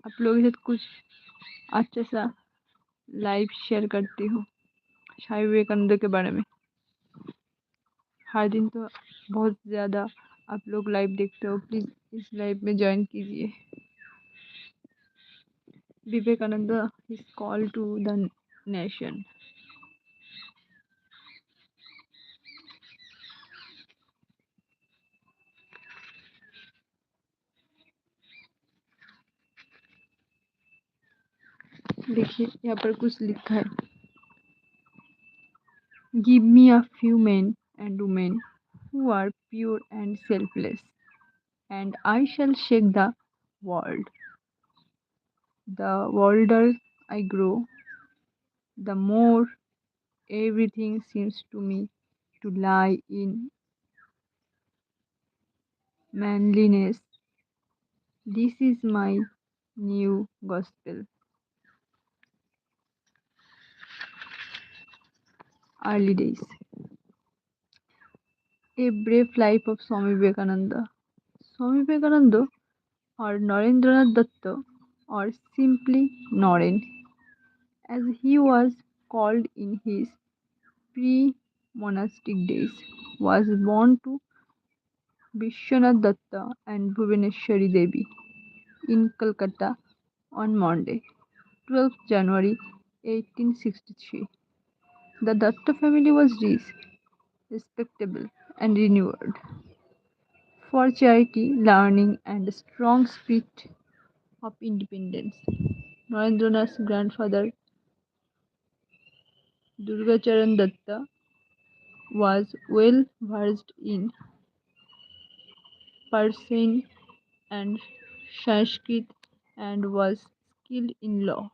आप लोगों के साथ कुछ अच्छा सा लाइव शेयर करती हूँ स्वामी विवेकानंद के बारे में। हर दिन तो बहुत ज़्यादा आप लोग लाइव देखते हो, प्लीज़ इस लाइव में ज्वाइन कीजिए। Vivekananda is call to the nation. देखिए यहाँ पर कुछ लिखा है, give me a few men and women who are pure and selfless, and I shall shake the world. The older I grow, the more everything seems to me to lie in manliness. This is my new gospel. Early days. A brave life of Swami Vivekananda. Swami Vivekananda or Narendranath Datta or simply Naren, as he was called in his pre-monastic days, was born to Vishwanath Datta and Bhuvaneshwari Devi in Calcutta on Monday, 12th January 1863. The Datta family was rich, respectable, and renowned for charity, learning, and a strong spirit of independence. Narendranath's grandfather, Durgacharan Datta, was well versed in Persian and Sanskrit and was skilled in law.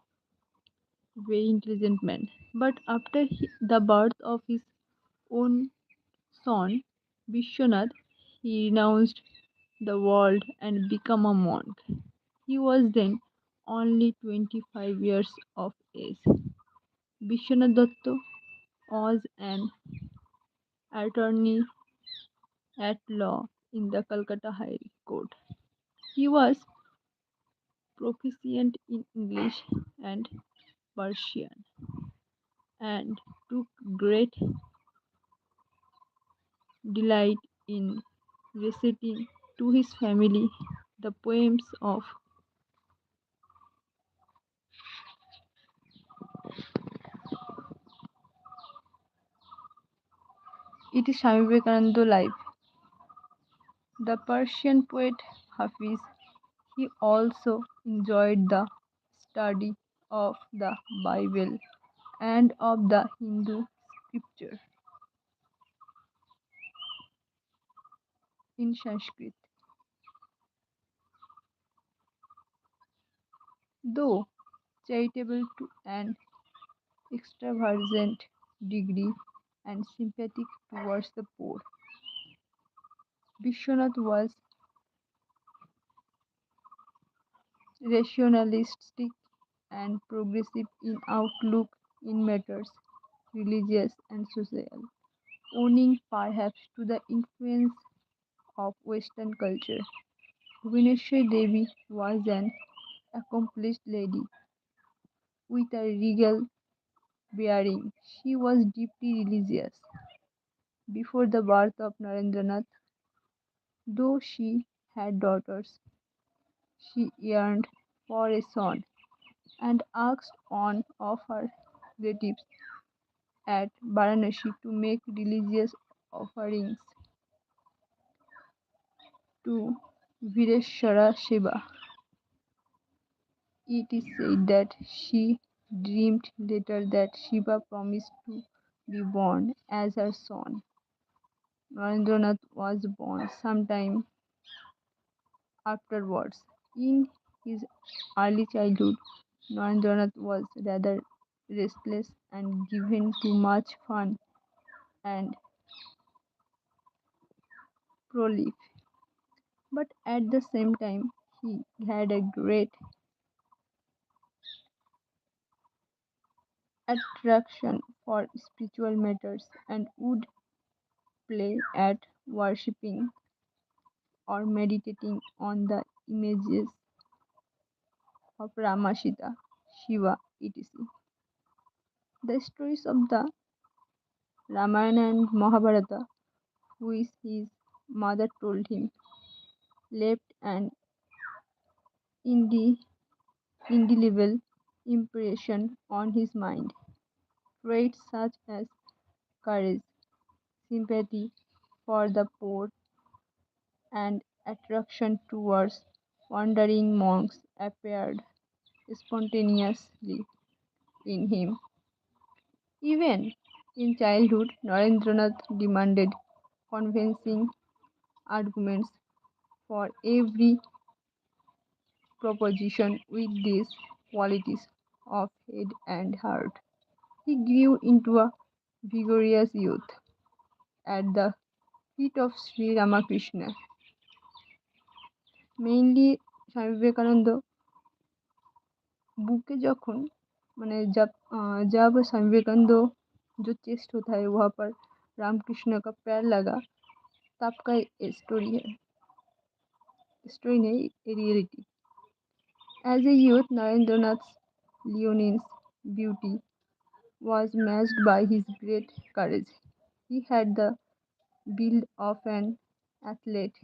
Very intelligent man. But after the birth of his own son, Vishwanath, he renounced the world and became a monk. He was then only 25 years of age. Vishwanath Datta was an attorney at law in the Calcutta High Court. He was proficient in English and Persian and took great delight in reciting to his family the poems of it is Swami Vivekananda life. The Persian poet Hafiz, he also enjoyed the study of the Bible and of the Hindu scripture in Sanskrit. Though charitable to an extravagant degree and sympathetic towards the poor, Vishwanath was rationalistic and progressive in outlook in matters religious and social, owing perhaps to the influence of Western culture. Bhubaneswari Devi was an accomplished lady with a regal bearing. She was deeply religious. Before the birth of Narendranath, though she had daughters, she yearned for a son and asked one of her relatives at Varanasi to make religious offerings to Vireshwara Shiva. It is said that she dreamed later that Shiva promised to be born as her son. Narendranath was born sometime afterwards. In his early childhood, Narendranath was rather restless and given to much fun and prolific, but at the same time, he had a great attraction for spiritual matters and would play at worshipping or meditating on the images of Rama, Sita, Shiva, etc. The stories of the Ramayana and Mahabharata, which his mother told him, left an indi- indelible impression on his mind. Traits such as courage, sympathy for the poor, and attraction towards wandering monks appeared spontaneously in him. Even in childhood, Narendranath demanded convincing arguments for every proposition with these qualities of head and heart. He grew into a vigorous youth at the feet of Sri Ramakrishna. Mainly Swami Vivekananda bouquet जखन माने जब स्वामी विवेकानंद जो chest होता है वहाँ पर रामकृष्ण का पैर लगा तब का ये स्टोरी है स्टोरी नहीं reality as a youth Narendranath's leonine beauty was matched by his great courage. He had the build of an athlete,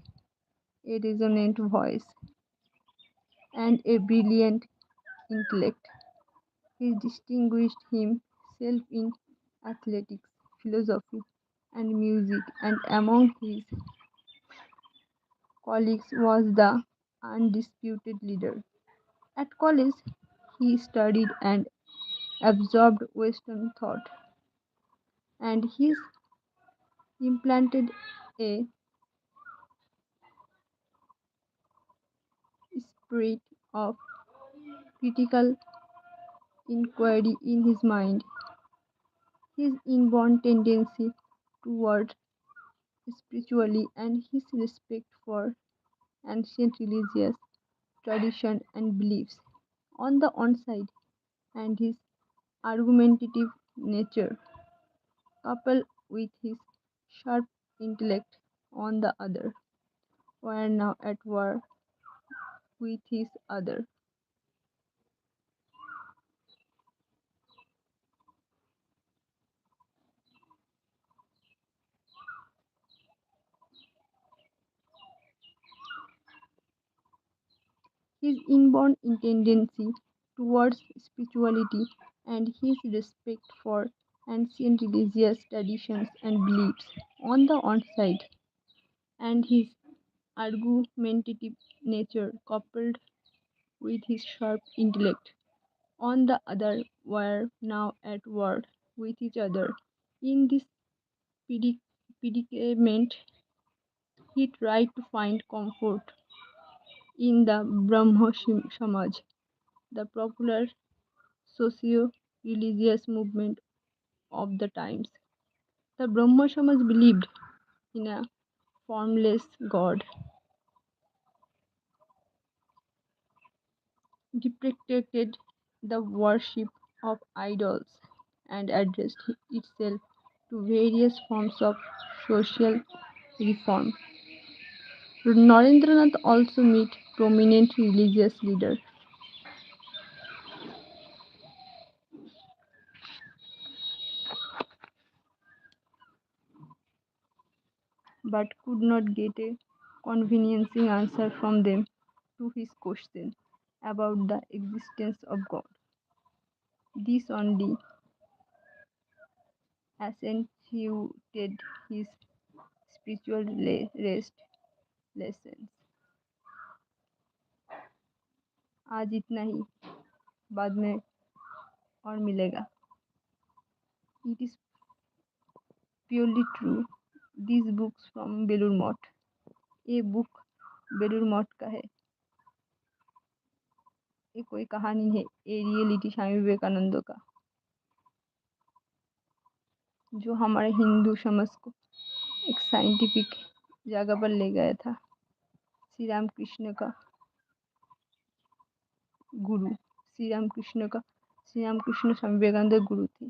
a resonant voice, and a brilliant intellect. He distinguished himself in athletics, philosophy, and music, and among his colleagues was the undisputed leader. At college, he studied and absorbed Western thought, and he implanted a spirit of critical inquiry in his mind. His inborn tendency toward spirituality and his respect for ancient religious tradition and beliefs on the one side, and his argumentative nature, coupled with his sharp intellect on the other, were now at war with each other. His inborn tendency towards spirituality and his respect for ancient religious traditions and beliefs on the one side, and his argumentative nature coupled with his sharp intellect on the other were now at war with each other. In this predic- predicament, he tried to find comfort in the Brahmo Samaj, the popular socio religious movement of the times. The Brahmo Samaj believed in a formless God, deprecated the worship of idols, and addressed itself to various forms of social reform. Narendranath also met prominent religious leaders, but could not get a convincing answer from them to his question about the existence of God. This only accentuated his spiritual lessons. आज इतना ही बाद में और मिलेगा. It is purely true. These books from Belur Math. ये book Belur Math का है. ये कोई कहानी है. ये रियलिटी स्वामी विवेकानंद का जो हमारे हिंदू समाज को एक साइंटिफिक जगह पर ले गया था. श्री राम कृष्ण का गुरु. श्री राम कृष्ण स्वामी विवेकानंद गुरु थे.